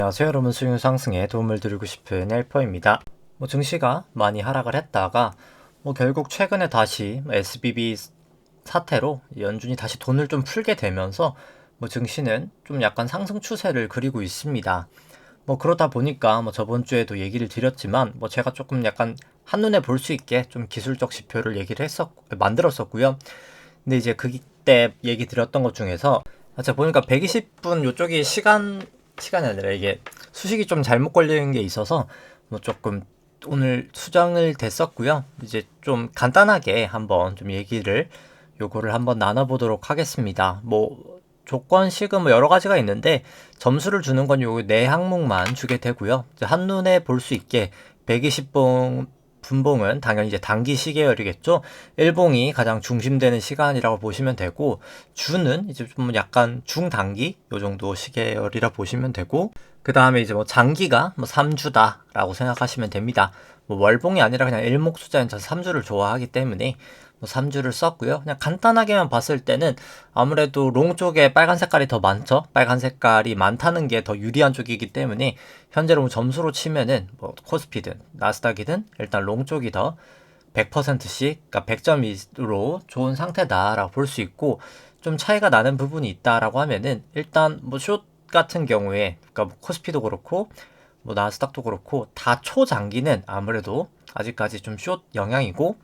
안녕하세요 여러분, 수익 상승에 도움을 드리고 싶은 헬퍼입니다. 증시가 많이 하락을 했다가 결국 최근에 다시 SBB 사태로 연준이 다시 돈을 좀 풀게 되면서 증시는 좀 약간 상승 추세를 그리고 있습니다. 그러다 보니까 저번 주에도 얘기를 드렸지만 제가 조금 약간 한눈에 볼 수 있게 좀 기술적 지표를 만들었었고요. 근데 이제 그때 얘기 드렸던 것 중에서 제가 보니까 120분 요쪽이 시간이 아니라 이게 수식이 좀 잘못 걸리는 게 있어서 조금 오늘 수정을 됐었고요. 이제 좀 간단하게 한번 좀 요거를 한번 나눠보도록 하겠습니다. 조건식은 여러 가지가 있는데 점수를 주는 건 요 네 항목만 주게 되고요. 한눈에 볼 수 있게 120분 분봉은 당연히 이제 단기 시계열이겠죠. 일봉이 가장 중심되는 시간이라고 보시면 되고, 주는 이제 좀 약간 중단기 요 정도 시계열이라 보시면 되고, 그 다음에 이제 장기가 3주다라고 생각하시면 됩니다. 월봉이 아니라 그냥 일목수자인 전 3주를 좋아하기 때문에 3주를 썼고요. 그냥 간단하게만 봤을 때는 아무래도 롱 쪽에 빨간 색깔이 더 많죠. 빨간 색깔이 많다는 게 더 유리한 쪽이기 때문에 현재로 점수로 치면은 코스피든 나스닥이든 일단 롱 쪽이 더 100%씩, 그러니까 100점으로 좋은 상태다라고 볼 수 있고, 좀 차이가 나는 부분이 있다라고 하면은 일단 숏 같은 경우에, 그러니까 코스피도 그렇고 나스닥도 그렇고 다 초장기는 아무래도 아직까지 좀 숏 영향이고,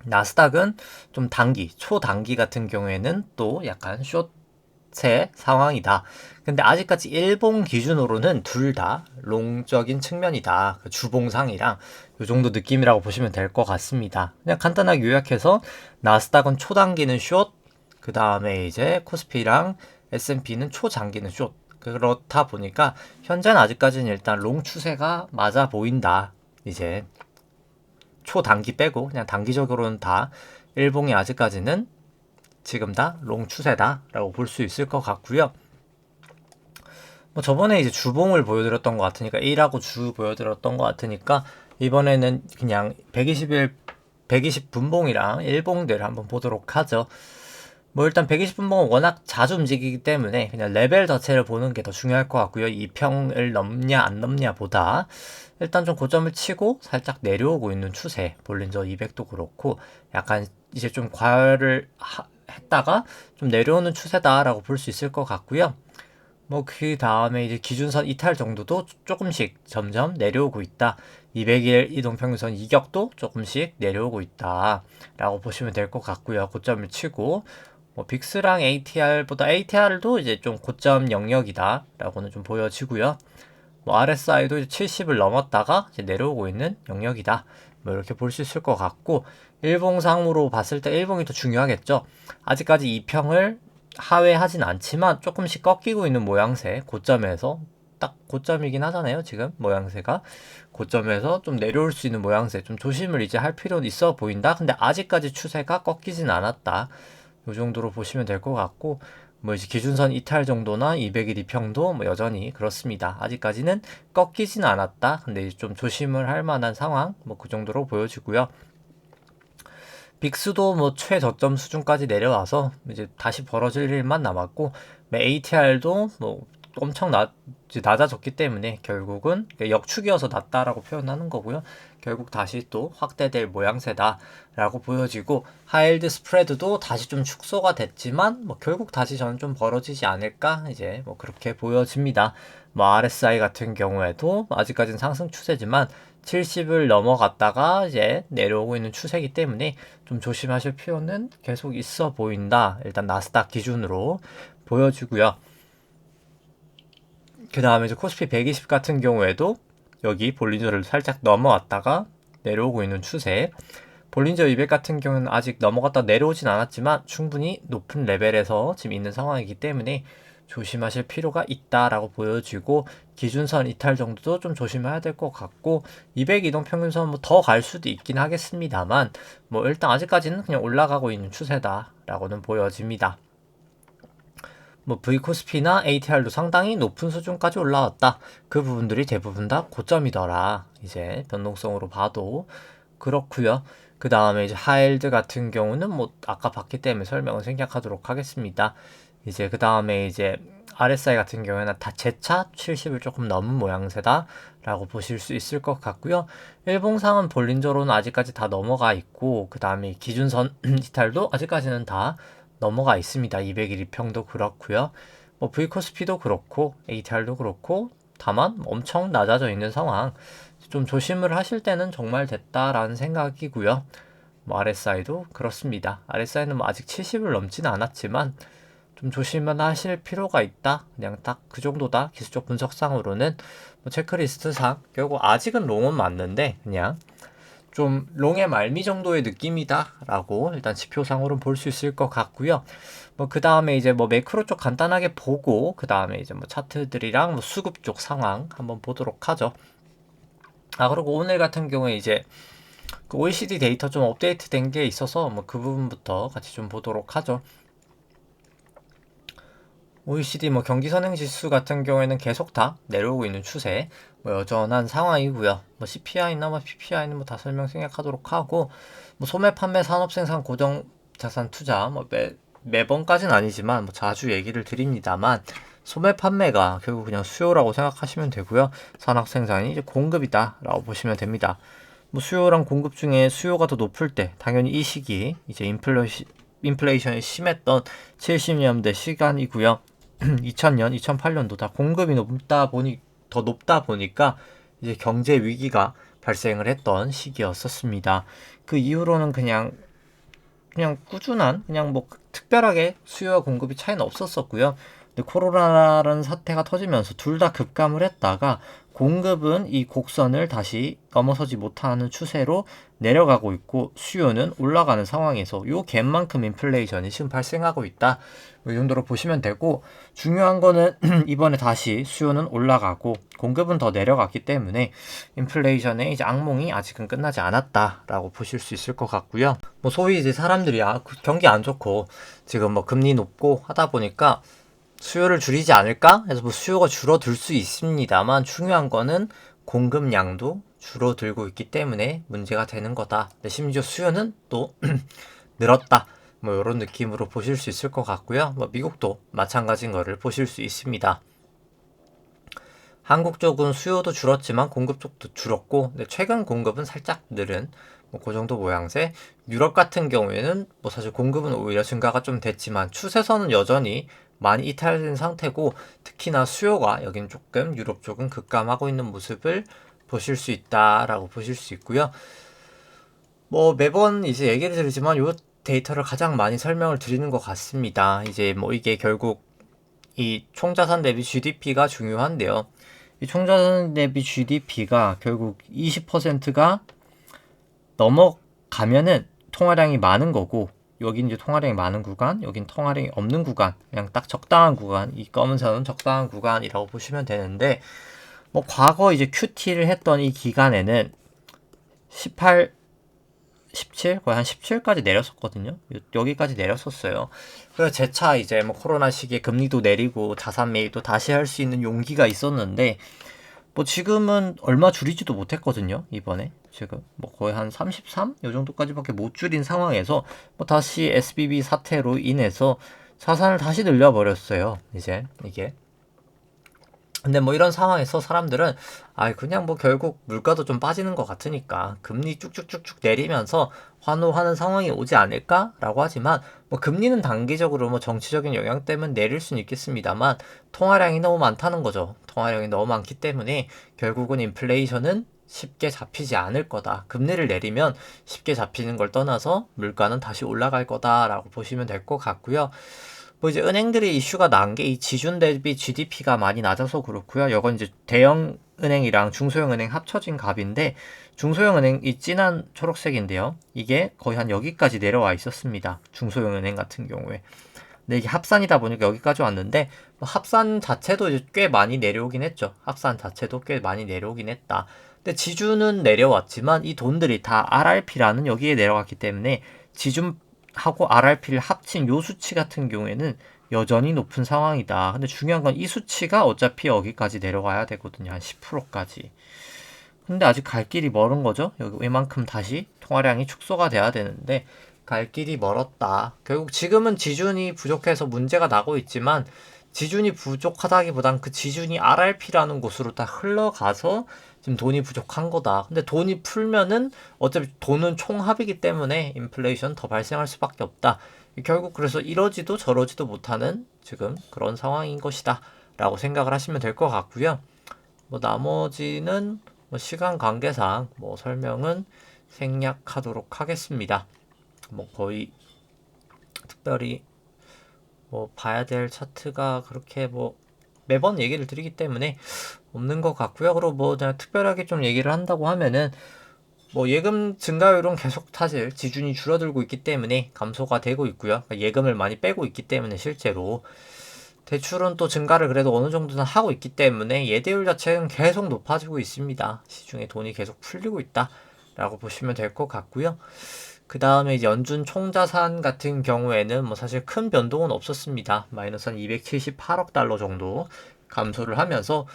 나스닥은 좀 초단기 같은 경우에는 또 약간 숏의 상황이다. 근데 아직까지 일봉 기준으로는 둘 다 롱적인 측면이다. 그 주봉상이랑 요 정도 느낌이라고 보시면 될 것 같습니다. 그냥 간단하게 요약해서 나스닥은 초단기는 숏, 그 다음에 이제 코스피랑 S&P는 초장기는 숏. 그렇다 보니까 현재는 아직까지는 일단 롱 추세가 맞아 보인다. 이제 초단기 빼고 그냥 단기적으로는 다 일봉이 아직까지는 지금 다 롱 추세다라고 볼 수 있을 것 같고요. 저번에 이제 주봉을 보여드렸던 것 같으니까, A라고 주 보여드렸던 것 같으니까 이번에는 그냥 120분봉이랑 일봉들을 한번 보도록 하죠. 일단 120분봉은 워낙 자주 움직이기 때문에 그냥 레벨 자체를 보는 게 더 중요할 것 같고요. 이 평을 넘냐 안 넘냐 보다 일단 좀 고점을 치고 살짝 내려오고 있는 추세, 볼린저 200도 그렇고 약간 이제 좀 과열을 했다가 좀 내려오는 추세다라고 볼 수 있을 것 같고요. 그 다음에 이제 기준선 이탈 정도도 조금씩 점점 내려오고 있다. 200일 이동평균선 이격도 조금씩 내려오고 있다 라고 보시면 될 것 같고요. 고점을 치고 빅스랑 ATR보다 ATR도 이제 좀 고점 영역이다 라고는 좀 보여지고요. RSI도 이제 70을 넘었다가 이제 내려오고 있는 영역이다. 이렇게 볼 수 있을 것 같고, 일봉상으로 봤을 때 일봉이 더 중요하겠죠. 아직까지 이 평을 하회하진 않지만 조금씩 꺾이고 있는 모양새, 고점에서 딱 고점이긴 하잖아요. 지금 모양새가 고점에서 좀 내려올 수 있는 모양새, 좀 조심을 이제 할 필요는 있어 보인다. 근데 아직까지 추세가 꺾이진 않았다. 이 정도로 보시면 될 것 같고, 이제 기준선 이탈 정도나 200일 이평도 여전히 그렇습니다. 아직까지는 꺾이진 않았다. 근데 좀 조심을 할 만한 상황, 그 정도로 보여지고요. 빅스도 최저점 수준까지 내려와서 이제 다시 벌어질 일만 남았고, ATR도 엄청 낮아졌기 때문에 결국은 역축이어서 낮다라고 표현하는 거고요. 결국 다시 또 확대될 모양새다라고 보여지고, 하일드 스프레드도 다시 좀 축소가 됐지만 결국 다시 저는 좀 벌어지지 않을까, 이제 그렇게 보여집니다. RSI 같은 경우에도 아직까지는 상승 추세지만 70을 넘어갔다가 이제 내려오고 있는 추세이기 때문에 좀 조심하실 필요는 계속 있어 보인다. 일단 나스닥 기준으로 보여지고요. 그 다음에 이제 코스피 120 같은 경우에도 여기 볼린저를 살짝 넘어왔다가 내려오고 있는 추세. 볼린저 200 같은 경우는 아직 넘어갔다 내려오진 않았지만 충분히 높은 레벨에서 지금 있는 상황이기 때문에 조심하실 필요가 있다라고 보여지고, 기준선 이탈 정도도 좀 조심해야 될 것 같고, 200 이동평균선 더 갈 수도 있긴 하겠습니다만 일단 아직까지는 그냥 올라가고 있는 추세다라고는 보여집니다. V코스피나 ATR도 상당히 높은 수준까지 올라왔다. 그 부분들이 대부분 다 고점이더라. 이제 변동성으로 봐도 그렇고요. 그 다음에 이제 하일드 같은 경우는 아까 봤기 때문에 설명을 생략하도록 하겠습니다. 이제 그 다음에 이제 RSI 같은 경우에는 다 재차 70을 조금 넘은 모양새다 라고 보실 수 있을 것 같고요. 일봉상은 볼린저로는 아직까지 다 넘어가 있고, 그 다음에 기준선 이탈도 아직까지는 다 넘어가 있습니다. 200일 이평도 그렇고요. 뭐 V코스피도 그렇고 ATR도 그렇고, 다만 엄청 낮아져 있는 상황. 좀 조심을 하실 때는 정말 됐다라는 생각이고요. 뭐 RSI도 그렇습니다. RSI는 뭐 아직 70을 넘지는 않았지만 좀 조심은 하실 필요가 있다. 그냥 딱 그 정도다. 기술적 분석상으로는 뭐 체크리스트상 결국 아직은 롱은 맞는데 그냥 좀 롱의 말미 정도의 느낌이다 라고 일단 지표상으로는 볼 수 있을 것 같고요. 뭐 그 다음에 이제 뭐 매크로 쪽 간단하게 보고, 그 다음에 이제 뭐 차트들이랑 뭐 수급 쪽 상황 한번 보도록 하죠. 그리고 오늘 같은 경우에 이제 그 OECD 데이터 좀 업데이트 된 게 있어서 뭐 그 부분부터 같이 좀 보도록 하죠. OECD 뭐 경기선행지수 같은 경우에는 계속 다 내려오고 있는 추세, 뭐 여전한 상황이고요. 뭐 CPI나 뭐 PPI는 뭐 다 설명 생략하도록 하고, 뭐 소매 판매 산업생산 고정 자산 투자 뭐 매번까지는 아니지만 뭐 자주 얘기를 드립니다만, 소매 판매가 결국 그냥 수요라고 생각하시면 되고요. 산업 생산이 이제 공급이다라고 보시면 됩니다. 뭐 수요랑 공급 중에 수요가 더 높을 때 당연히 이 시기 이제 인플레이션이 심했던 70년대 시간이고요. 2000년, 2008년도 다 공급이 더 높다 보니까 이제 경제 위기가 발생을 했던 시기였었습니다. 그 이후로는 그냥 꾸준한, 그냥 뭐 특별하게 수요와 공급이 차이는 없었었고요. 근데 코로나라는 사태가 터지면서 둘 다 급감을 했다가 공급은 이 곡선을 다시 넘어서지 못하는 추세로 내려가고 있고, 수요는 올라가는 상황에서 요 갭만큼 인플레이션이 지금 발생하고 있다. 이 정도로 보시면 되고, 중요한 거는 이번에 다시 수요는 올라가고 공급은 더 내려갔기 때문에 인플레이션의 이제 악몽이 아직은 끝나지 않았다라고 보실 수 있을 것 같고요. 뭐 소위 이제 사람들이 경기 안 좋고 지금 뭐 금리 높고 하다 보니까 수요를 줄이지 않을까 해서 뭐 수요가 줄어들 수 있습니다만, 중요한 거는 공급량도 줄어들고 있기 때문에 문제가 되는 거다. 근데 심지어 수요는 또 늘었다. 뭐 이런 느낌으로 보실 수 있을 것 같고요. 뭐 미국도 마찬가지인 거를 보실 수 있습니다. 한국 쪽은 수요도 줄었지만 공급 쪽도 줄었고, 근데 최근 공급은 살짝 늘은 뭐 그 정도 모양새. 유럽 같은 경우에는 뭐 사실 공급은 오히려 증가가 좀 됐지만 추세선은 여전히 많이 이탈된 상태고, 특히나 수요가 여긴 조금 유럽 쪽은 급감하고 있는 모습을 보실 수 있다라고 보실 수 있고요. 뭐 매번 이제 얘기를 드리지만 요 데이터를 가장 많이 설명을 드리는 것 같습니다. 이제 뭐 이게 결국 이 총자산 대비 GDP가 중요한데요. 이 총자산 대비 GDP가 결국 20%가 넘어가면은 통화량이 많은 거고, 여긴 이제 통화량이 많은 구간, 여긴 통화량이 없는 구간, 그냥 딱 적당한 구간, 이 검은 선은 적당한 구간이라고 보시면 되는데, 뭐 과거 이제 QT를 했던 이 기간에는 18, 17, 거의 한 17까지 내렸었거든요. 여기까지 내렸었어요. 그래서 재차 이제 뭐 코로나 시기에 금리도 내리고 자산 매입도 다시 할 수 있는 용기가 있었는데, 뭐 지금은 얼마 줄이지도 못했거든요. 이번에 지금 뭐 거의 한 33? 요 정도까지밖에 못 줄인 상황에서 뭐 다시 SBB 사태로 인해서 자산을 다시 늘려버렸어요. 이제 이게. 근데 뭐 이런 상황에서 사람들은 그냥 뭐 결국 물가도 좀 빠지는 것 같으니까 금리 쭉쭉쭉쭉 내리면서 환호하는 상황이 오지 않을까라고 하지만, 뭐 금리는 단기적으로 뭐 정치적인 영향 때문에 내릴 수는 있겠습니다만 통화량이 너무 많다는 거죠. 통화량이 너무 많기 때문에 결국은 인플레이션은 쉽게 잡히지 않을 거다. 금리를 내리면 쉽게 잡히는 걸 떠나서 물가는 다시 올라갈 거다라고 보시면 될 것 같고요. 뭐 이제 은행들이 이슈가 난 게 이 지준 대비 GDP가 많이 낮아서 그렇고요. 이건 이제 대형 은행이랑 중소형 은행 합쳐진 값인데, 중소형 은행 이 진한 초록색인데요. 이게 거의 한 여기까지 내려와 있었습니다. 중소형 은행 같은 경우에. 근데 이게 합산이다 보니까 여기까지 왔는데, 뭐 합산 자체도 이제 꽤 많이 내려오긴 했죠. 합산 자체도 꽤 많이 내려오긴 했다. 근데 지준은 내려왔지만 이 돈들이 다 RRP라는 여기에 내려갔기 때문에 지준하고 RRP를 합친 요 수치 같은 경우에는 여전히 높은 상황이다. 근데 중요한 건 이 수치가 어차피 여기까지 내려가야 되거든요. 한 10%까지. 근데 아직 갈 길이 멀은 거죠. 여기 이만큼 다시 통화량이 축소가 돼야 되는데 갈 길이 멀었다. 결국 지금은 지준이 부족해서 문제가 나고 있지만 지준이 부족하다기보단 그 지준이 RRP라는 곳으로 다 흘러가서 지금 돈이 부족한 거다. 근데 돈이 풀면은 어차피 돈은 총합이기 때문에 인플레이션 더 발생할 수밖에 없다. 결국 그래서 이러지도 저러지도 못하는 지금 그런 상황인 것이다. 라고 생각을 하시면 될 것 같고요. 뭐 나머지는 뭐 시간 관계상 뭐 설명은 생략하도록 하겠습니다. 뭐 거의 특별히 뭐 봐야 될 차트가 그렇게 뭐 매번 얘기를 드리기 때문에 없는 것 같고요. 그리고 뭐 그냥 특별하게 좀 얘기를 한다고 하면은 뭐 예금 증가율은 계속 사실 지준이 줄어들고 있기 때문에 감소가 되고 있고요. 그러니까 예금을 많이 빼고 있기 때문에 실제로 대출은 또 증가를 그래도 어느 정도는 하고 있기 때문에 예대율 자체는 계속 높아지고 있습니다. 시중에 돈이 계속 풀리고 있다라고 보시면 될 것 같고요. 그 다음에 이제 연준 총자산 같은 경우에는 뭐 사실 큰 변동은 없었습니다. 마이너스 한 278억 달러 정도 감소를 하면서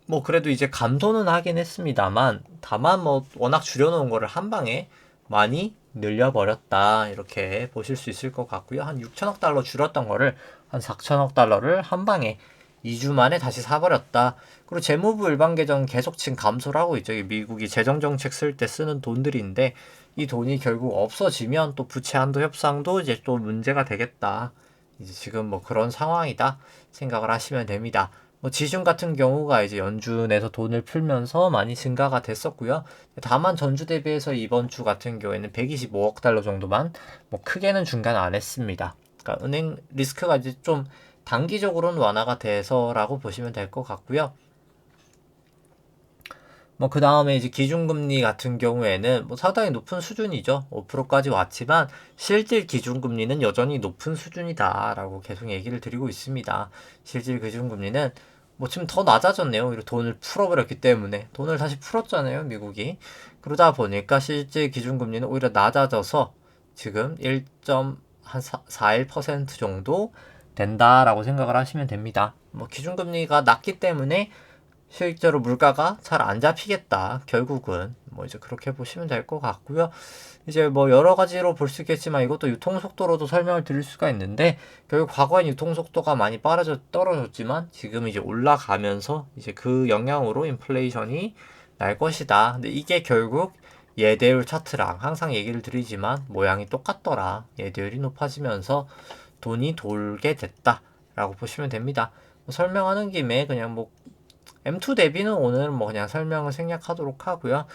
뭐 그래도 이제 감소는 하긴 했습니다만 다만 뭐 워낙 줄여놓은 거를 한 방에 많이 늘려버렸다 이렇게 보실 수 있을 것 같고요. 한 6천억 달러 줄였던 거를 한 4천억 달러를 한 방에 2주 만에 다시 사버렸다. 그리고 재무부 일반 계정 계속 지금 감소를 하고 있죠. 미국이 재정정책 쓸 때 쓰는 돈들인데 이 돈이 결국 없어지면 또 부채 한도 협상도 이제 또 문제가 되겠다. 이제 지금 뭐 그런 상황이다 생각을 하시면 됩니다. 뭐 지준 같은 경우가 이제 연준에서 돈을 풀면서 많이 증가가 됐었고요. 다만 전주 대비해서 이번 주 같은 경우에는 125억 달러 정도만 뭐 크게는 중간 안 했습니다. 그러니까 은행 리스크가 이제 좀 단기적으로는 완화가 돼서라고 보시면 될 것 같고요. 뭐 그 다음에 이제 기준금리 같은 경우에는 뭐 상당히 높은 수준이죠. 5%까지 왔지만 실질 기준금리는 여전히 높은 수준이다라고 계속 얘기를 드리고 있습니다. 실질 기준금리는 뭐 지금 더 낮아졌네요. 오히려 돈을 풀어버렸기 때문에 돈을 다시 풀었잖아요, 미국이. 그러다 보니까 실질 기준금리는 오히려 낮아져서 지금 1.41% 정도 된다라고 생각을 하시면 됩니다. 뭐 기준금리가 낮기 때문에 실제로 물가가 잘 안 잡히겠다. 결국은 뭐 이제 그렇게 보시면 될 것 같고요. 이제 뭐 여러 가지로 볼 수 있겠지만 이것도 유통 속도로도 설명을 드릴 수가 있는데 결국 과거엔 유통 속도가 많이 떨어졌지만 지금 이제 올라가면서 이제 그 영향으로 인플레이션이 날 것이다. 근데 이게 결국 예대율 차트랑 항상 얘기를 드리지만 모양이 똑같더라. 예대율이 높아지면서 돈이 돌게 됐다라고 보시면 됩니다. 뭐 설명하는 김에 그냥 뭐 M2 대비는 오늘 뭐 그냥 설명을 생략하도록 하고요.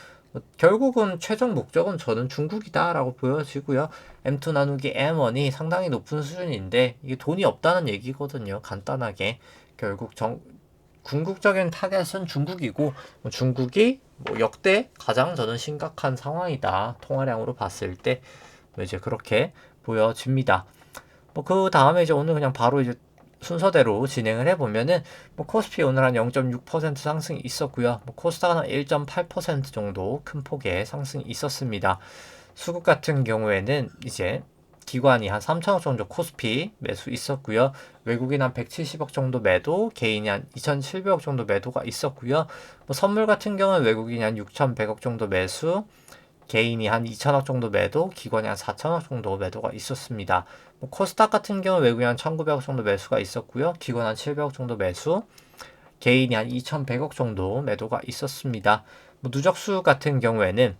결국은 최종 목적은 저는 중국이다라고 보여지고요. M2 나누기 M1이 상당히 높은 수준인데 이게 돈이 없다는 얘기거든요. 간단하게 결국 궁극적인 타겟은 중국이고 중국이 뭐 역대 가장 저는 심각한 상황이다. 통화량으로 봤을 때 이제 그렇게 보여집니다. 뭐 그 다음에 이제 오늘 그냥 바로 이제 순서대로 진행을 해보면은 뭐 코스피 오늘 한 0.6% 상승이 있었고요. 뭐 코스닥은 한 1.8% 정도 큰 폭의 상승이 있었습니다. 수급 같은 경우에는 이제 기관이 한 3천억 정도 코스피 매수 있었고요. 외국인 한 170억 정도 매도, 개인이 한 2,700억 정도 매도가 있었고요. 뭐 선물 같은 경우는 외국인이 한 6,100억 정도 매수, 개인이 한 2천억 정도 매도, 기관이 한 4천억 정도 매도가 있었습니다. 뭐 코스닥 같은 경우 외국인 한 1,900억 정도 매수가 있었고요. 기관 한 700억 정도 매수, 개인이 한 2,100억 정도 매도가 있었습니다. 뭐 누적수 같은 경우에는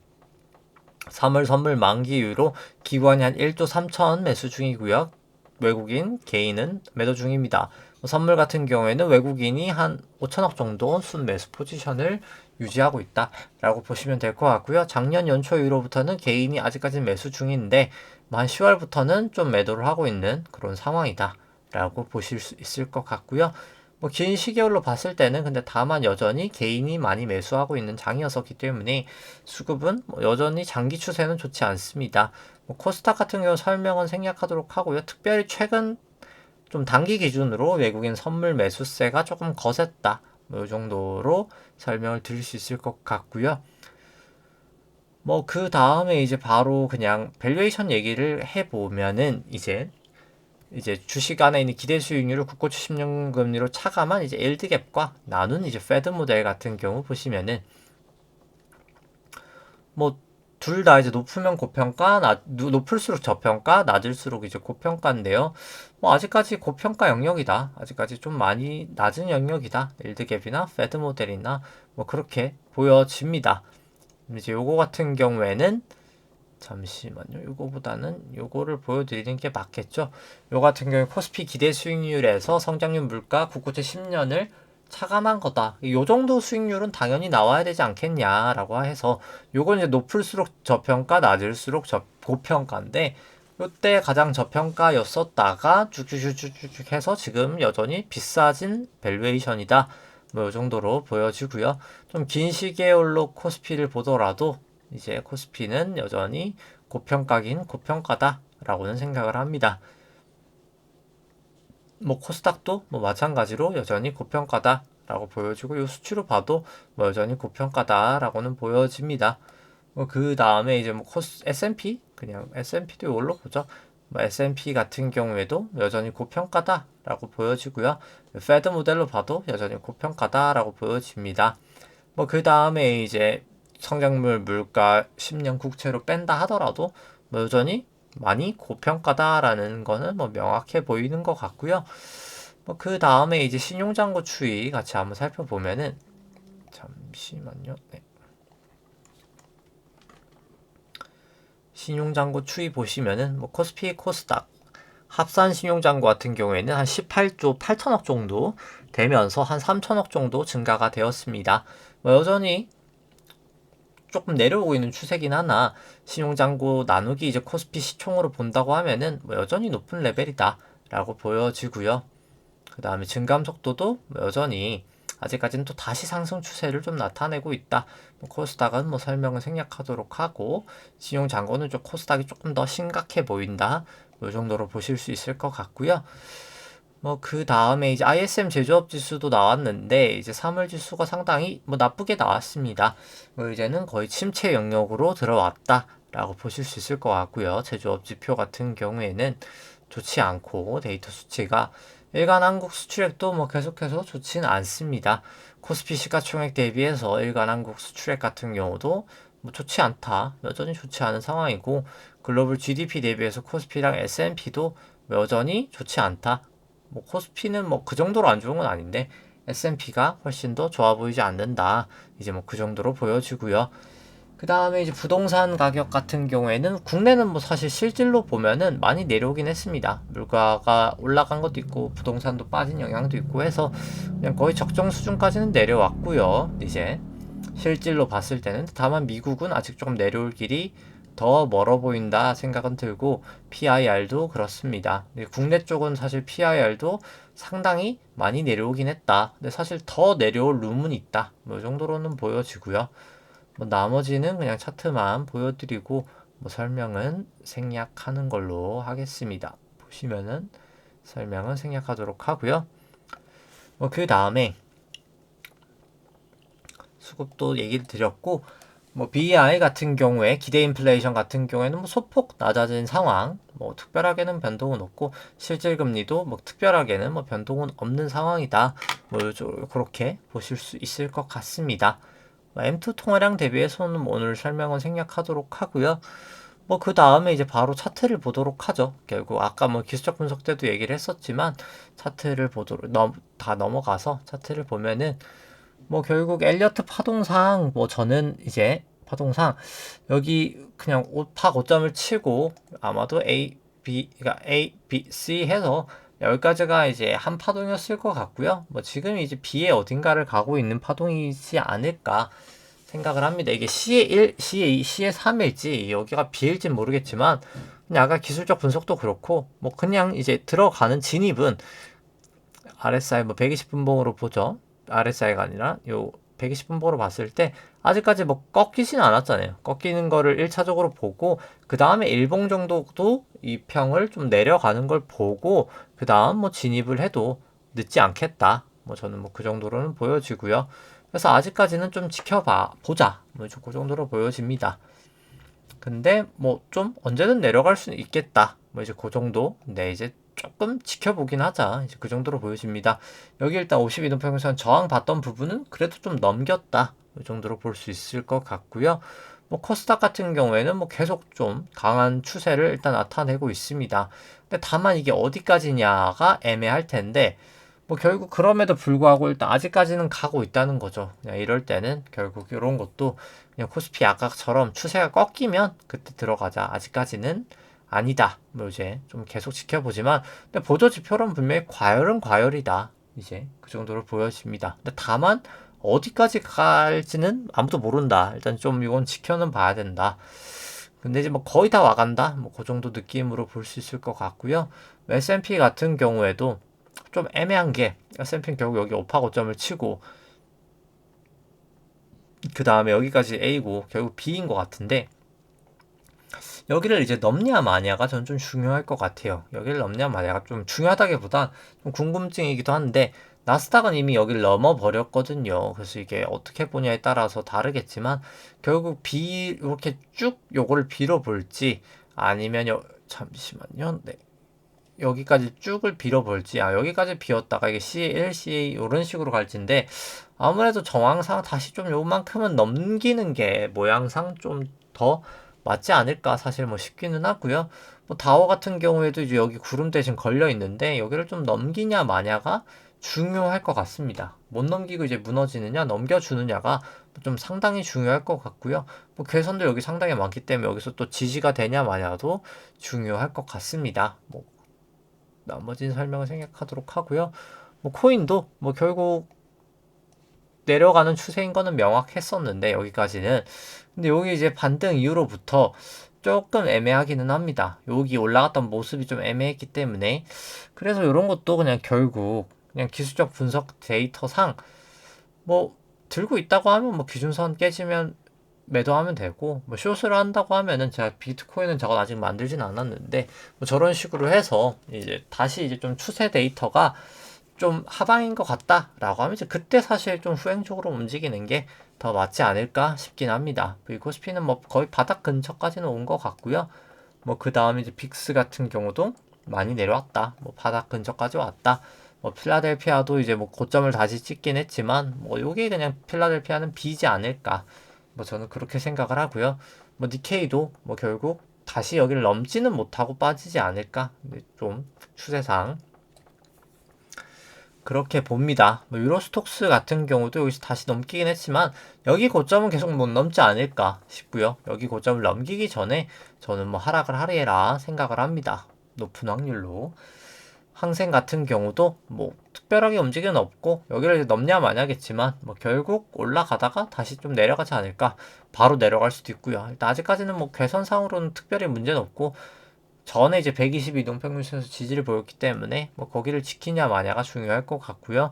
3월 선물 만기 이후로 기관이 한 1조 3천 매수 중이고요. 외국인, 개인은 매도 중입니다. 선물 같은 경우에는 외국인이 한 5천억 정도 순매수 포지션을 유지하고 있다라고 보시면 될 것 같고요. 작년 연초 이후로부터는 개인이 아직까지는 매수 중인데 한 10월부터는 좀 매도를 하고 있는 그런 상황이다라고 보실 수 있을 것 같고요. 뭐 긴 시계열로 봤을 때는 근데 다만 여전히 개인이 많이 매수하고 있는 장이었었기 때문에 수급은 뭐 여전히 장기 추세는 좋지 않습니다. 뭐 코스닥 같은 경우 설명은 생략하도록 하고요. 특별히 최근 좀 단기 기준으로 외국인 선물 매수세가 조금 거셌다. 뭐 이 정도로 설명을 드릴 수 있을 것 같고요. 뭐 그 다음에 이제 바로 그냥 밸류에이션 얘기를 해보면은 이제 주식 안에 있는 기대 수익률을 국고 70년 금리로 차감한 이제 일드갭과 나눈 이제 페드 모델 같은 경우 보시면은 뭐 둘 다 이제 높으면 고평가, 높을수록 저평가, 낮을수록 이제 고평가인데요. 뭐 아직까지 고평가 영역이다. 아직까지 좀 많이 낮은 영역이다. 일드갭이나 패드 모델이나 뭐 그렇게 보여집니다. 이제 요거 같은 경우에는 잠시만요. 요거보다는 요거를 보여드리는 게 맞겠죠. 요 같은 경우에 코스피 기대 수익률에서 성장률 물가 국고채 10년을 차감한 거다. 요 정도 수익률은 당연히 나와야 되지 않겠냐라고 해서 요건 이제 높을수록 저평가, 낮을수록 고평가인데 요때 가장 저평가였었다가 쭉쭉쭉쭉 해서 지금 여전히 비싸진 밸류에이션이다. 뭐 요 정도로 보여지고요. 좀 긴 시계열로 코스피를 보더라도 이제 코스피는 여전히 고평가긴 고평가다라고는 생각을 합니다. 뭐 코스닥도 뭐 마찬가지로 여전히 고평가다라고 보여지고 이 수치로 봐도 뭐 여전히 고평가다라고는 보여집니다. 뭐 그 다음에 이제 뭐 S&P 그냥 S&P도 이걸로 보죠. 뭐 S&P 같은 경우에도 여전히 고평가다라고 보여지고요. 패드 모델로 봐도 여전히 고평가다라고 보여집니다. 뭐 그 다음에 이제 성장률 물가 10년 국채로 뺀다 하더라도 뭐 여전히 많이 고평가다라는 거는 뭐 명확해 보이는 것 같고요. 뭐 그 다음에 이제 신용잔고 추이 같이 한번 살펴보면은 잠시만요. 네. 신용잔고 추이 보시면은 뭐 코스피, 코스닥 합산 신용잔고 같은 경우에는 한 18조 8천억 정도 되면서 한 3천억 정도 증가가 되었습니다. 뭐 여전히 조금 내려오고 있는 추세긴 하나 신용잔고 나누기 이제 코스피 시총으로 본다고 하면은 뭐 여전히 높은 레벨이다 라고 보여지고요. 그 다음에 증감 속도도 뭐 여전히 아직까지는 또 다시 상승 추세를 좀 나타내고 있다. 뭐 코스닥은 뭐 설명을 생략하도록 하고 신용잔고는 좀 코스닥이 조금 더 심각해 보인다. 뭐 정도로 보실 수 있을 것 같고요. 뭐 그 다음에 이제 ISM 제조업 지수도 나왔는데 이제 3월 지수가 상당히 뭐 나쁘게 나왔습니다. 뭐 이제는 거의 침체 영역으로 들어왔다라고 보실 수 있을 것 같고요. 제조업 지표 같은 경우에는 좋지 않고 데이터 수치가 일간 한국 수출액도 뭐 계속해서 좋지는 않습니다. 코스피 시가총액 대비해서 일간 한국 수출액 같은 경우도 뭐 좋지 않다. 여전히 좋지 않은 상황이고 글로벌 GDP 대비해서 코스피랑 S&P도 여전히 좋지 않다. 뭐 코스피는 뭐 그 정도로 안 좋은 건 아닌데 S&P가 훨씬 더 좋아 보이지 않는다. 이제 뭐 그 정도로 보여지고요. 그 다음에 이제 부동산 가격 같은 경우에는 국내는 뭐 사실 실질로 보면은 많이 내려오긴 했습니다. 물가가 올라간 것도 있고 부동산도 빠진 영향도 있고 해서 그냥 거의 적정 수준까지는 내려왔고요. 이제 실질로 봤을 때는 다만 미국은 아직 조금 내려올 길이 더 멀어 보인다 생각은 들고 PIR도 그렇습니다. 국내 쪽은 사실 PIR도 상당히 많이 내려오긴 했다. 근데 사실 더 내려올 룸은 있다. 뭐 이 정도로는 보여지고요. 뭐 나머지는 그냥 차트만 보여드리고 뭐 설명은 생략하는 걸로 하겠습니다. 보시면은 설명은 생략하도록 하고요. 뭐 그 다음에 수급도 얘기를 드렸고 뭐 BEI 같은 경우에 기대 인플레이션 같은 경우에는 뭐 소폭 낮아진 상황, 뭐 특별하게는 변동은 없고 실질 금리도 뭐 특별하게는 뭐 변동은 없는 상황이다. 뭐 그렇게 보실 수 있을 것 같습니다. M2 통화량 대비해서는 오늘 설명은 생략하도록 하고요. 뭐 그 다음에 이제 바로 차트를 보도록 하죠. 결국 아까 뭐 기술적 분석 때도 얘기를 했었지만 차트를 보도록 다 넘어가서 차트를 보면은 뭐 결국 엘리어트 파동상 뭐 저는 이제 파동상 여기 그냥 파 고점을 치고 아마도 A, B, 그러니까 A, B, C 해서 여기까지가 이제 한 파동이었을 것 같고요. 뭐 지금 이제 B의 어딘가를 가고 있는 파동이지 않을까 생각을 합니다. 이게 C의 1, C의 2, C의 3일지 여기가 B일지 모르겠지만 그냥 아까 기술적 분석도 그렇고 뭐 그냥 이제 들어가는 진입은 RSI 뭐 120분봉으로 보죠. RSI가 아니라 요 120분봉으로 봤을 때 아직까지 뭐 꺾이진 않았잖아요. 꺾이는 거를 1차적으로 보고 그 다음에 일봉 정도도 이 평을 좀 내려가는 걸 보고 그 다음 뭐 진입을 해도 늦지 않겠다. 뭐 저는 뭐 그 정도로는 보여지고요. 그래서 아직까지는 좀 보자. 뭐 그 정도로 보여집니다. 근데 뭐 좀 언제든 내려갈 수는 있겠다. 뭐 이제 그 정도. 네, 이제 조금 지켜보긴 하자. 이제 그 정도로 보여집니다. 여기 일단 52도 평균선 저항 받던 부분은 그래도 좀 넘겼다. 이 정도로 볼 수 있을 것 같고요. 뭐 코스닥 같은 경우에는 뭐 계속 좀 강한 추세를 일단 나타내고 있습니다. 근데 다만 이게 어디까지냐가 애매할 텐데 뭐 결국 그럼에도 불구하고 일단 아직까지는 가고 있다는 거죠. 그냥 이럴 때는 결국 이런 것도 그냥 코스피 아까처럼 추세가 꺾이면 그때 들어가자. 아직까지는 아니다. 뭐 이제 좀 계속 지켜보지만 근데 보조 지표는 분명히 과열은 과열이다. 이제 그 정도로 보여집니다. 근데 다만 어디까지 갈지는 아무도 모른다. 일단 좀 이건 지켜는 봐야 된다. 근데 이제 뭐 거의 다 와간다. 뭐 그 정도 느낌으로 볼 수 있을 것 같고요. S&P 같은 경우에도 좀 애매한 게 S&P는 결국 여기 5파 고점을 치고 그 다음에 여기까지 A고 결국 B인 것 같은데 여기를 이제 넘냐 마냐가 저는 좀 중요할 것 같아요. 여기를 넘냐 마냐가 좀 중요하다기보단 좀 궁금증이기도 한데 나스닥은 이미 여기를 넘어버렸거든요. 그래서 이게 어떻게 보냐에 따라서 다르겠지만 결국 B 이렇게 쭉 요거를 빌어볼지 아니면 잠시만요. 네. 여기까지 쭉을 빌어볼지 여기까지 비웠다가 이게 C1, CA 이런 식으로 갈지인데 아무래도 정황상 다시 좀 요만큼은 넘기는 게 모양상 좀 더 맞지 않을까 사실 뭐 싶기는 하고요. 뭐 다오 같은 경우에도 이제 여기 구름 대신 걸려 있는데 여기를 좀 넘기냐 마냐가 중요할 것 같습니다. 못 넘기고 이제 무너지느냐 넘겨주느냐가 좀 상당히 중요할 것 같고요. 뭐 괴선도 여기 상당히 많기 때문에 여기서 또 지지가 되냐 마냐도 중요할 것 같습니다. 뭐 나머지는 설명을 생략하도록 하고요. 뭐 코인도 뭐 결국 내려가는 추세인 거는 명확했었는데 여기까지는 근데 여기 이제 반등 이후로부터 조금 애매하기는 합니다. 여기 올라갔던 모습이 좀 애매했기 때문에 그래서 이런 것도 그냥 결국 그냥 기술적 분석 데이터상 뭐 들고 있다고 하면 뭐 기준선 깨지면 매도하면 되고 뭐 숏을 한다고 하면은 제가 비트코인은 저건 아직 만들진 않았는데 뭐 저런 식으로 해서 이제 다시 이제 좀 추세 데이터가 좀 하방인 것 같다라고 하면 이제 그때 사실 좀 후행적으로 움직이는 게 더 맞지 않을까 싶긴 합니다. 코스피는 뭐 거의 바닥 근처까지는 온 것 같고요. 뭐 그 다음에 이제 빅스 같은 경우도 많이 내려왔다. 뭐 바닥 근처까지 왔다. 뭐 필라델피아도 이제 뭐 고점을 다시 찍긴 했지만 뭐 요게 그냥 필라델피아는 비지 않을까. 뭐 저는 그렇게 생각을 하고요. 뭐 니케이도 뭐 결국 다시 여기를 넘지는 못하고 빠지지 않을까. 좀 추세상 그렇게 봅니다. 뭐 유로스톡스 같은 경우도 여기서 다시 넘기긴 했지만 여기 고점은 계속 못 넘지 않을까 싶고요. 여기 고점을 넘기기 전에 저는 뭐 하락을 하리라 생각을 합니다. 높은 확률로. 항생 같은 경우도 뭐 특별하게 움직임은 없고 여기를 넘냐 마냐겠지만 뭐 결국 올라가다가 다시 좀 내려가지 않을까. 바로 내려갈 수도 있고요. 일단 아직까지는 뭐 괴선상으로는 특별히 문제는 없고 전에 이제 120 이동평균선에서 지지를 보였기 때문에 뭐 거기를 지키냐 마냐가 중요할 것 같고요.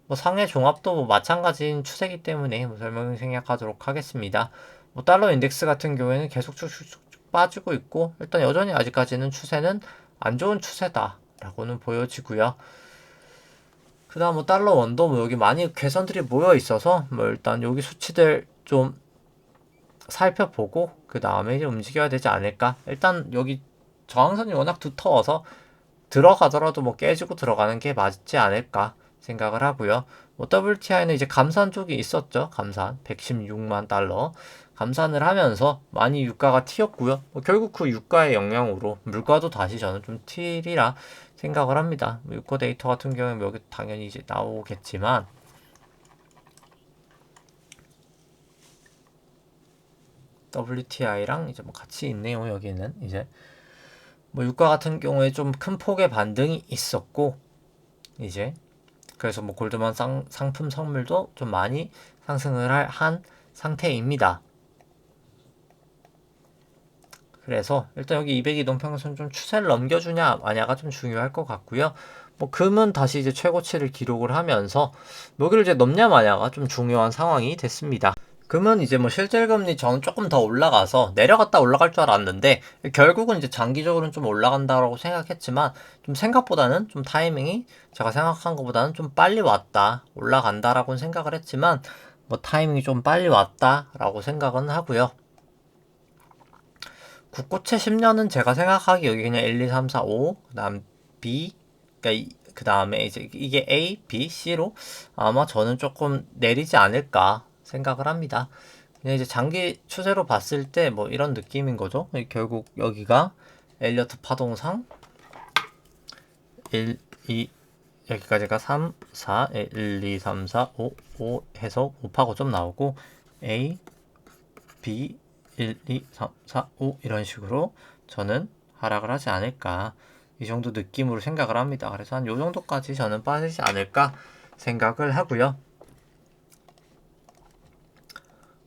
뭐 상해 종합도 뭐 마찬가지인 추세이기 때문에 뭐 설명 생략하도록 하겠습니다. 뭐 달러 인덱스 같은 경우에는 계속 쭉쭉쭉 빠지고 있고 일단 여전히 아직까지는 추세는 안 좋은 추세다라고는 보여지고요. 그다음 뭐 달러 원도 뭐 여기 많이 괴선들이 모여 있어서 뭐 일단 여기 수치들 좀 살펴보고 그 다음에 이제 움직여야 되지 않을까. 일단 여기 저항선이 워낙 두터워서 들어가더라도 뭐 깨지고 들어가는 게 맞지 않을까 생각을 하고요. 뭐 WTI는 이제 감산 쪽이 있었죠. 감산 116만 달러 감산을 하면서 많이 유가가 튀었고요. 뭐 결국 그 유가의 영향으로 물가도 다시 저는 좀 튀리라 생각을 합니다. 뭐 유가 데이터 같은 경우는 여기 당연히 이제 나오겠지만 WTI랑 이제 뭐 같이 있네요. 여기는 이제 뭐 유가 같은 경우에 좀 큰 폭의 반등이 있었고 이제 그래서 뭐 골드만 상품 선물도 좀 많이 상승을 한 상태입니다. 그래서 일단 여기 200 이동평균선 좀 추세를 넘겨주냐 마냐가 좀 중요할 것 같고요. 뭐 금은 다시 이제 최고치를 기록을 하면서 여기를 이제 넘냐 마냐가 좀 중요한 상황이 됐습니다. 금은 이제 뭐 실질금리 저는 조금 더 올라가서 내려갔다 올라갈 줄 알았는데 결국은 이제 장기적으로는 좀 올라간다라고 생각했지만 좀 생각보다는 좀 타이밍이 제가 생각한 것보다는 좀 빨리 왔다 올라간다라고 생각을 했지만 뭐 타이밍이 좀 빨리 왔다라고 생각은 하고요. 국고채 10년은 제가 생각하기 여기 그냥 1, 2, 3, 4, 5 그다음 B 그러니까 그 다음에 이제 이게 A, B, C로 아마 저는 조금 내리지 않을까 생각을 합니다. 그냥 이제 장기 추세로 봤을 때 뭐 이런 느낌인 거죠. 결국 여기가 엘리어트 파동상 1, 2 여기까지가 3, 4, 1, 2, 3, 4, 5, 5 해서 5파고 좀 나오고 A, B, 1, 2, 3, 4, 5 이런 식으로 저는 하락을 하지 않을까 이 정도 느낌으로 생각을 합니다. 그래서 한 요 정도까지 저는 빠지지 않을까 생각을 하고요.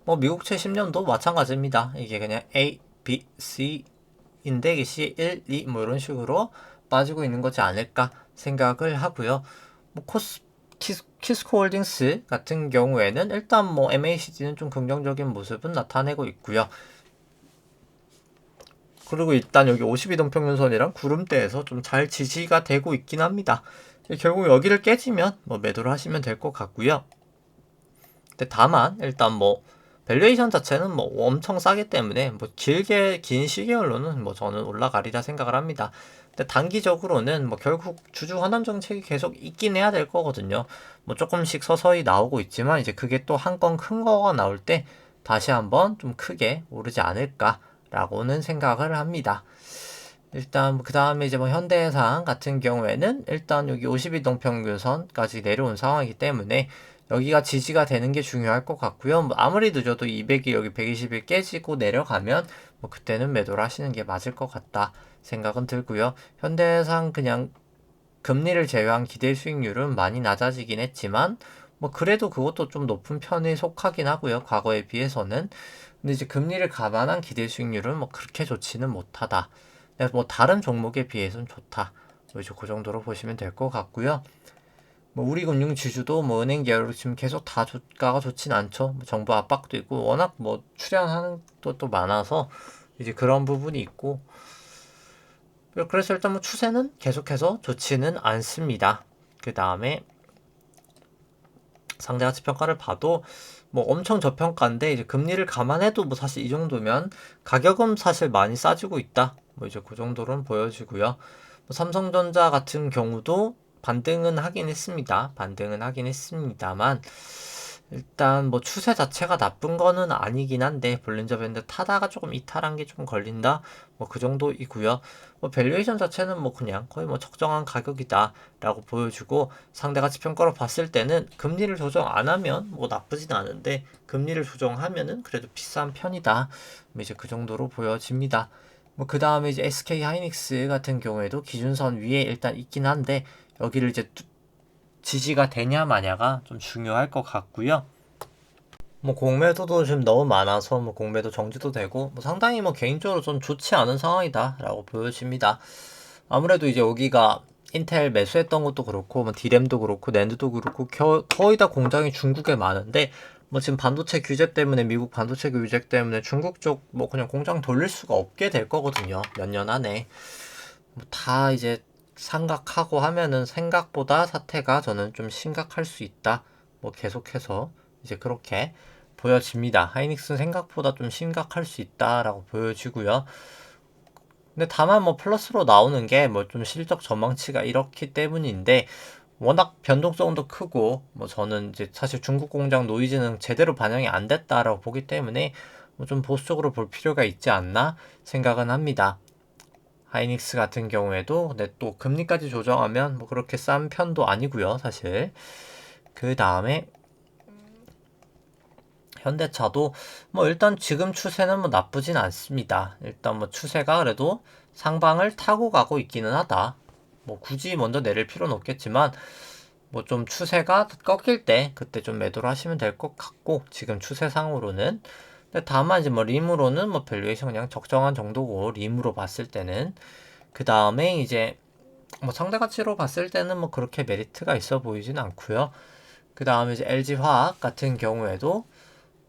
뭐 미국채 10년도 마찬가지입니다. 이게 그냥 A, B, C인데 이게 C 1, 2 뭐 이런 식으로 빠지고 있는 거지 않을까 생각을 하고요. 뭐 키스코 홀딩스 같은 경우에는 일단 뭐 MACD는 좀 긍정적인 모습은 나타내고 있고요. 그리고 일단 여기 52동평균선이랑 구름대에서 좀 잘 지지가 되고 있긴 합니다. 결국 여기를 깨지면 뭐 매도를 하시면 될 것 같고요. 근데 다만 일단 뭐 밸류에이션 자체는 뭐 엄청 싸기 때문에 뭐 길게 긴 시계열로는 뭐 저는 올라가리라 생각을 합니다. 근데 단기적으로는 뭐 결국 주주 환원 정책이 계속 있긴 해야 될 거거든요. 뭐 조금씩 서서히 나오고 있지만 이제 그게 또 한 건 큰 거가 나올 때 다시 한번 좀 크게 오르지 않을까라고는 생각을 합니다. 일단 그 다음에 이제 뭐 현대해상 같은 경우에는 일단 여기 52동평균선까지 내려온 상황이기 때문에 여기가 지지가 되는 게 중요할 것 같고요. 뭐 아무리 늦어도 200이 여기 120일 깨지고 내려가면 뭐 그때는 매도를 하시는 게 맞을 것 같다 생각은 들고요. 현대해상 그냥 금리를 제외한 기대 수익률은 많이 낮아지긴 했지만 뭐 그래도 그것도 좀 높은 편에 속하긴 하고요. 과거에 비해서는. 근데 이제 금리를 감안한 기대 수익률은 뭐 그렇게 좋지는 못하다. 뭐 다른 종목에 비해서는 좋다. 뭐 이제 그 정도로 보시면 될 것 같고요. 뭐 우리금융 지주도 뭐 은행 계열로 지금 계속 다 주가가 좋진 않죠. 뭐 정부 압박도 있고 워낙 뭐 출연하는 것도 많아서 이제 그런 부분이 있고 그래서 일단 뭐 추세는 계속해서 좋지는 않습니다. 그 다음에 상대가치 평가를 봐도 뭐 엄청 저평가인데 이제 금리를 감안해도 뭐 사실 이 정도면 가격은 사실 많이 싸지고 있다. 뭐 이제 그 정도로는 보여지고요. 뭐 삼성전자 같은 경우도 반등은 하긴 했습니다. 반등은 하긴 했습니다만 일단 뭐 추세 자체가 나쁜 거는 아니긴 한데 볼린저 밴드 타다가 조금 이탈한 게 좀 걸린다. 뭐 그 정도이고요. 뭐 밸류에이션 자체는 뭐 그냥 거의 뭐 적정한 가격이다라고 보여주고 상대 가치 평가로 봤을 때는 금리를 조정 안 하면 뭐 나쁘진 않은데 금리를 조정하면은 그래도 비싼 편이다. 뭐 이제 그 정도로 보여집니다. 뭐 그 다음에 이제 SK 하이닉스 같은 경우에도 기준선 위에 일단 있긴 한데 여기를 이제 지지가 되냐 마냐가 좀 중요할 것 같고요. 뭐 공매도도 지금 너무 많아서 뭐 공매도 정지도 되고 뭐 상당히 뭐 개인적으로 좀 좋지 않은 상황이다라고 보여집니다. 아무래도 이제 여기가 인텔 매수했던 것도 그렇고 뭐 디램도 그렇고 낸드도 그렇고 거의 다 공장이 중국에 많은데 뭐 지금 반도체 규제 때문에 미국 반도체 규제 때문에 중국 쪽 뭐 그냥 공장 돌릴 수가 없게 될 거거든요. 몇 년 안에 뭐 다 이제 생각하고 하면은 생각보다 사태가 저는 좀 심각할 수 있다. 뭐 계속해서 이제 그렇게 보여집니다. 하이닉스는 생각보다 좀 심각할 수 있다라고 보여지고요. 근데 다만 뭐 플러스로 나오는 게 뭐 좀 실적 전망치가 이렇기 때문인데 워낙 변동성도 크고 뭐 저는 이제 사실 중국 공장 노이즈는 제대로 반영이 안 됐다라고 보기 때문에 뭐 좀 보수적으로 볼 필요가 있지 않나 생각은 합니다. 하이닉스 같은 경우에도 근데 또 금리까지 조정하면 뭐 그렇게 싼 편도 아니고요, 사실. 그 다음에 현대차도 뭐 일단 지금 추세는 뭐 나쁘진 않습니다. 일단 뭐 추세가 그래도 상방을 타고 가고 있기는 하다. 뭐 굳이 먼저 내릴 필요는 없겠지만 뭐 좀 추세가 꺾일 때 그때 좀 매도를 하시면 될 것 같고 지금 추세상으로는 근데 다만 이제 뭐 림으로는 뭐 밸류에이션 그냥 적정한 정도고 림으로 봤을 때는 그 다음에 이제 뭐 상대 가치로 봤을 때는 뭐 그렇게 메리트가 있어 보이진 않고요. 그 다음에 이제 LG화학 같은 경우에도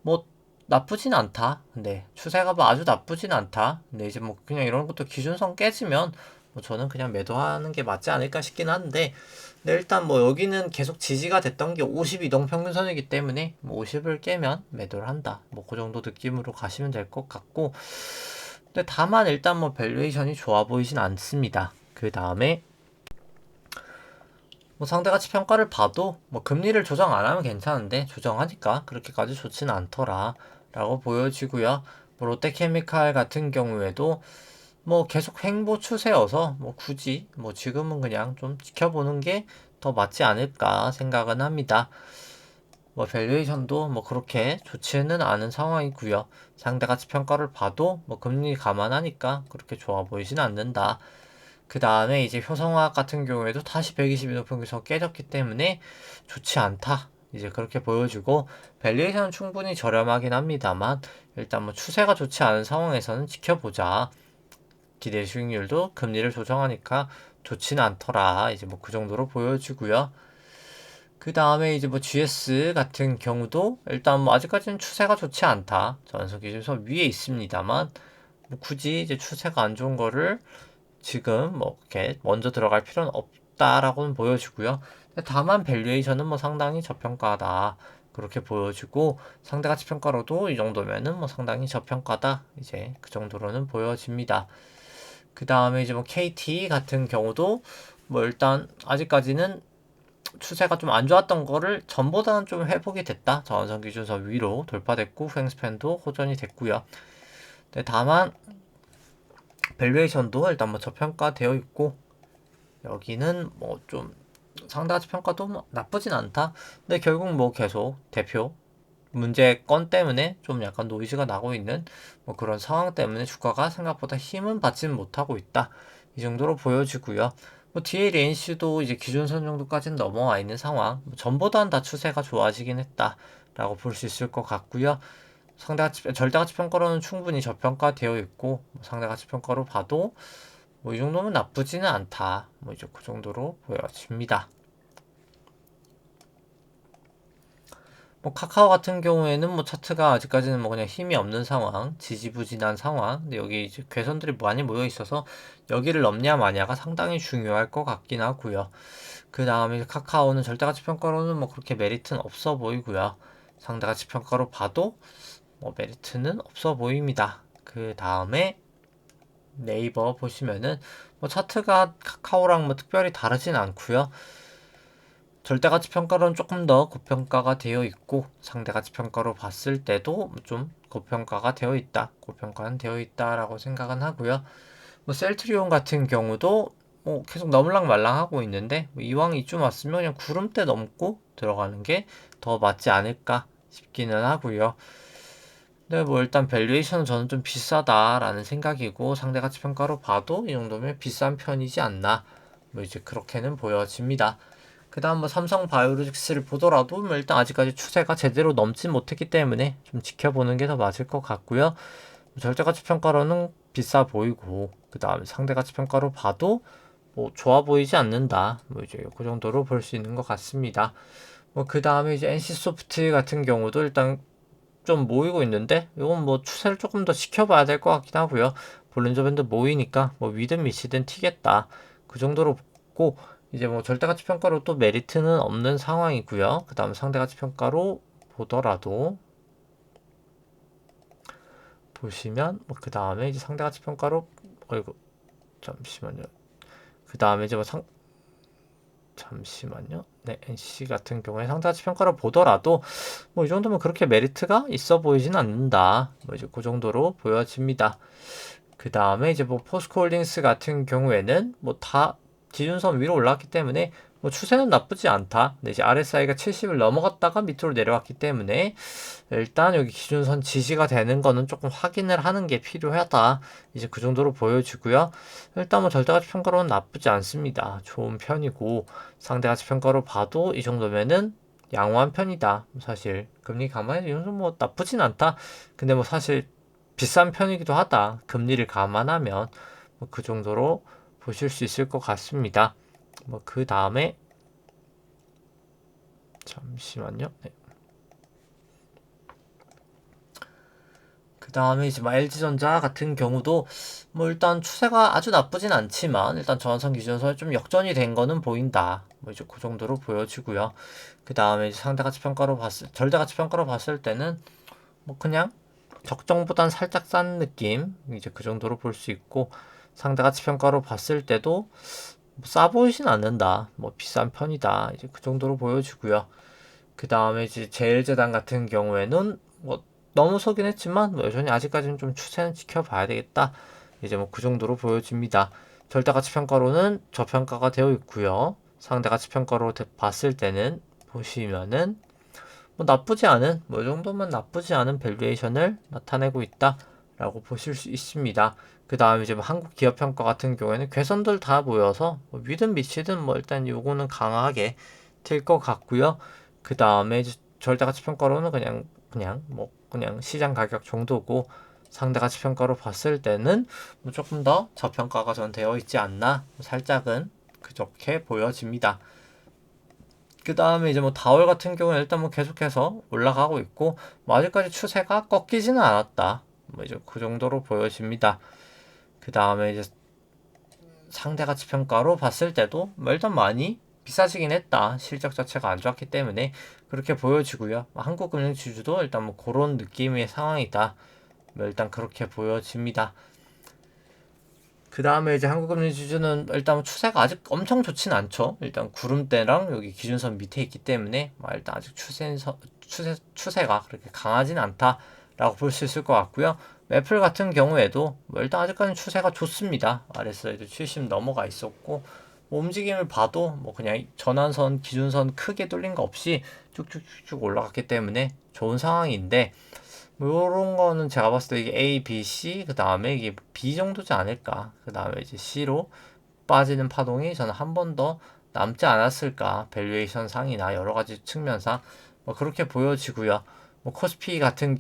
뭐 나쁘진 않다. 근데 추세가 뭐 아주 나쁘진 않다. 근데 이제 뭐 그냥 이런 것도 기준선 깨지면 뭐 저는 그냥 매도하는 게 맞지 않을까 싶긴 한데 근데 일단 뭐 여기는 계속 지지가 됐던 게 52동 평균선이기 때문에 뭐 50을 깨면 매도를 한다. 뭐 그 정도 느낌으로 가시면 될 것 같고 근데 다만 일단 뭐 밸류에이션이 좋아 보이진 않습니다. 그 다음에 뭐 상대가치 평가를 봐도 뭐 금리를 조정 안 하면 괜찮은데 조정하니까 그렇게까지 좋지는 않더라 라고 보여지고요. 뭐 롯데케미칼 같은 경우에도 뭐 계속 횡보 추세여서 뭐 굳이 뭐 지금은 그냥 좀 지켜보는 게 더 맞지 않을까 생각은 합니다. 뭐 밸류에이션도 뭐 그렇게 좋지는 않은 상황이고요. 상대가치 평가를 봐도 뭐 금리 감안하니까 그렇게 좋아 보이진 않는다. 그 다음에 이제 효성화학 같은 경우에도 다시 120일 평균선 깨졌기 때문에 좋지 않다. 이제 그렇게 보여주고 밸류에이션은 충분히 저렴하긴 합니다만 일단 뭐 추세가 좋지 않은 상황에서는 지켜보자. 기대 수익률도 금리를 조정하니까 좋지는 않더라. 이제 뭐 그 정도로 보여주고요. 그 다음에 이제 뭐 GS 같은 경우도 일단 뭐 아직까지는 추세가 좋지 않다. 전선 기준선 위에 있습니다만 뭐 굳이 이제 추세가 안 좋은 거를 지금 뭐 이렇게 먼저 들어갈 필요는 없다라고는 보여지고요. 다만 밸류에이션은 뭐 상당히 저평가다. 그렇게 보여지고 상대가치 평가로도 이 정도면은 뭐 상당히 저평가다. 이제 그 정도로는 보여집니다. 그 다음에 이제 뭐 KT 같은 경우도 뭐 일단 아직까지는 추세가 좀 안 좋았던 거를 전보다는 좀 회복이 됐다. 저항선 기준선 위로 돌파됐고 후행스팬도 호전이 됐고요. 다만 밸류에이션도 일단 뭐 저평가되어 있고 여기는 뭐 좀 상대가치 평가도 뭐 나쁘진 않다. 근데 결국 뭐 계속 대표 문제건 때문에 좀 약간 노이즈가 나고 있는 뭐 그런 상황 때문에 주가가 생각보다 힘은 받지는 못하고 있다. 이 정도로 보여지고요. 뭐 뒤에 레인시도 이제 기준선 정도까지는 넘어와 있는 상황. 뭐 전보다는 다 추세가 좋아지긴 했다라고 볼 수 있을 것 같고요. 상대가치 절대가치 평가로는 충분히 저평가되어 있고 뭐 상대가치 평가로 봐도 뭐 이 정도면 나쁘지는 않다. 뭐 이제 그 정도로 보여집니다. 뭐 카카오 같은 경우에는 뭐 차트가 아직까지는 뭐 그냥 힘이 없는 상황, 지지부진한 상황. 근데 여기 이제 괴선들이 많이 모여 있어서 여기를 넘냐 마냐가 상당히 중요할 것 같긴 하고요. 그 다음에 카카오는 절대가치 평가로는 뭐 그렇게 메리트는 없어 보이고요. 상대가치 평가로 봐도 뭐 메리트는 없어 보입니다. 그 다음에 네이버 보시면은 뭐 차트가 카카오랑 뭐 특별히 다르진 않고요. 절대가치 평가로는 조금 더 고평가가 되어 있고 상대가치 평가로 봤을 때도 좀 고평가가 되어 있다. 고평가는 되어 있다라고 생각은 하고요. 뭐 셀트리온 같은 경우도 뭐 계속 넘을랑 말랑하고 있는데 뭐 이왕 이쯤 왔으면 그냥 구름대 넘고 들어가는 게 더 맞지 않을까 싶기는 하고요. 근데 뭐 일단 밸류에이션은 저는 좀 비싸다라는 생각이고 상대가치 평가로 봐도 이 정도면 비싼 편이지 않나 뭐 이제 그렇게는 보여집니다. 그 다음 뭐 삼성 바이오로직스를 보더라도 뭐 일단 아직까지 추세가 제대로 넘지 못했기 때문에 좀 지켜보는 게 더 맞을 것 같고요. 절대가치 평가로는 비싸 보이고 그 다음에 상대가치 평가로 봐도 뭐 좋아 보이지 않는다. 뭐 이제 그 정도로 볼 수 있는 것 같습니다. 뭐 그 다음에 이제 NC소프트 같은 경우도 일단 좀 모이고 있는데 이건 뭐 추세를 조금 더 지켜봐야 될 것 같긴 하고요. 볼린저 밴드 모이니까 뭐 위든 미치든 튀겠다. 그 정도로 보고 이제 뭐 절대가치 평가로 또 메리트는 없는 상황이고요. 그 다음 상대가치 평가로 보더라도 보시면 뭐 그 다음에 이제 상대가치 평가로 어이구 잠시만요. 그 다음에 이제 뭐 잠시만요. 네, NC 같은 경우에 상대가치 평가로 보더라도 뭐 이 정도면 그렇게 메리트가 있어 보이진 않는다. 뭐 이제 그 정도로 보여집니다. 그 다음에 이제 뭐 포스코홀딩스 같은 경우에는 뭐 다 기준선 위로 올랐기 때문에 뭐 추세는 나쁘지 않다. 근데 이제 RSI가 70을 넘어갔다가 밑으로 내려왔기 때문에 일단 여기 기준선 지지가 되는 거는 조금 확인을 하는 게 필요하다. 이제 그 정도로 보여지고요. 일단 뭐 절대가치 평가로는 나쁘지 않습니다. 좋은 편이고 상대가치 평가로 봐도 이 정도면은 양호한 편이다. 사실 금리 감안해도 이 정도 뭐 나쁘진 않다. 근데 뭐 사실 비싼 편이기도 하다. 금리를 감안하면 뭐 그 정도로 보실 수 있을 것 같습니다. 뭐 그 다음에 잠시만요. 네. 그 다음에 이제 뭐 LG전자 같은 경우도 뭐 일단 추세가 아주 나쁘진 않지만 일단 전환선 기준선에 좀 역전이 된 거는 보인다. 뭐 이제 그 정도로 보여지고요. 그 다음에 상대가치 평가로 절대가치 평가로 봤을 때는 뭐 그냥 적정보단 살짝 싼 느낌 이제 그 정도로 볼 수 있고 상대가치 평가로 봤을 때도 싸 보이진 않는다. 뭐 비싼 편이다. 이제 그 정도로 보여지고요. 그 다음에 이제 제일제당 같은 경우에는 뭐 넘어서긴 했지만 뭐 여전히 아직까지는 좀 추세는 지켜봐야 되겠다. 이제 뭐 그 정도로 보여집니다. 절대가치 평가로는 저평가가 되어 있고요. 상대가치 평가로 봤을 때는 보시면은 뭐 나쁘지 않은 뭐 이 정도면 나쁘지 않은 밸류에이션을 나타내고 있다라고 보실 수 있습니다. 그 다음에 이제 뭐 한국 기업 평가 같은 경우에는 괴선들 다 모여서 뭐 위든 미치든 뭐 일단 요거는 강하게 될 것 같고요. 그 다음에 이제 절대가치 평가로는 그냥 시장 가격 정도고 상대 가치 평가로 봤을 때는 뭐 조금 더 저평가가 전 되어 있지 않나 살짝은 그렇게 보여집니다. 그 다음에 이제 뭐 다월 같은 경우는 일단 뭐 계속해서 올라가고 있고 뭐 아직까지 추세가 꺾이지는 않았다. 뭐 이제 그 정도로 보여집니다. 그 다음에 이제 상대 가치 평가로 봤을 때도 뭐 일단 많이 비싸지긴 했다. 실적 자체가 안 좋았기 때문에 그렇게 보여지고요. 한국금융지주도 일단 뭐 그런 느낌의 상황이다. 뭐 일단 그렇게 보여집니다. 그 다음에 이제 한국금융지주는 일단 추세가 아직 엄청 좋진 않죠. 일단 구름대랑 여기 기준선 밑에 있기 때문에 일단 아직 추세가 그렇게 강하진 않다라고 볼 수 있을 것 같고요. 애플 같은 경우에도 뭐 일단 아직까지는 추세가 좋습니다. RSI도 70 넘어가 있었고 뭐 움직임을 봐도 뭐 그냥 전환선, 기준선 크게 뚫린 거 없이 쭉쭉쭉 올라갔기 때문에 좋은 상황인데 요런 거는 제가 봤을 때 이게 A, B, C 그 다음에 이게 B 정도지 않을까. 그 다음에 이제 C로 빠지는 파동이 저는 한 번 더 남지 않았을까. 밸류에이션 상이나 여러 가지 측면상 뭐 그렇게 보여지고요. 뭐 코스피 같은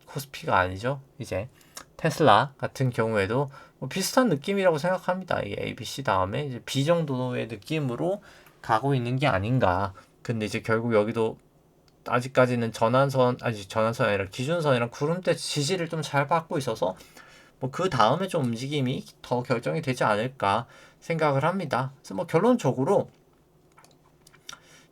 코스피가 아니죠. 이제 테슬라 같은 경우에도 뭐 비슷한 느낌이라고 생각합니다. 이게 A, B, C 다음에 이제 B 정도의 느낌으로 가고 있는 게 아닌가. 근데 이제 결국 여기도 아직까지는 전환선이 아니라 기준선이랑 구름대 지지를 좀 잘 받고 있어서 뭐 그 다음에 좀 움직임이 더 결정이 되지 않을까 생각을 합니다. 그래서 뭐 결론적으로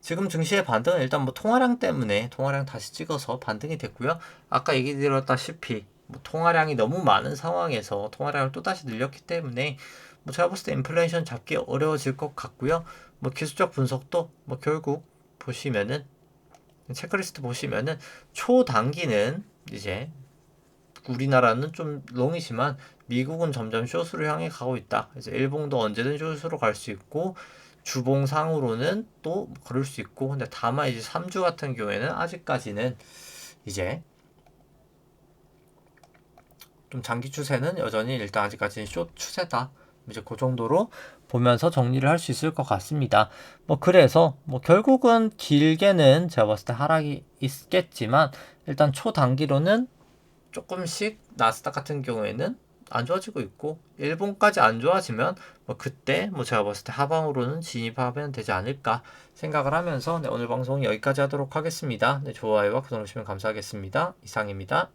지금 증시의 반등은 일단 뭐 통화량 때문에 통화량 다시 찍어서 반등이 됐고요. 아까 얘기 드렸다시피 뭐 통화량이 너무 많은 상황에서 통화량을 또다시 늘렸기 때문에 뭐 제가 봤을 때 인플레이션 잡기 어려워질 것 같고요. 뭐 기술적 분석도 뭐 결국 보시면은 체크리스트 보시면은 초단기는 이제 우리나라는 좀 롱이지만 미국은 점점 숏으로 향해 가고 있다. 그래서 일봉도 언제든 숏으로 갈 수 있고 주봉상으로는 또 그럴 수 있고 근데 다만 이제 3주 같은 경우에는 아직까지는 이제 좀 장기 추세는 여전히 일단 아직까지는 숏 추세다. 이제 그 정도로 보면서 정리를 할 수 있을 것 같습니다. 뭐 그래서 뭐 결국은 길게는 제가 봤을 때 하락이 있겠지만 일단 초단기로는 조금씩 나스닥 같은 경우에는 안 좋아지고 있고 일본까지 안 좋아지면 뭐 그때 뭐 제가 봤을 때 하방으로는 진입하면 되지 않을까 생각을 하면서 오늘 방송 여기까지 하도록 하겠습니다. 좋아요와 구독 누르시면 감사하겠습니다. 이상입니다.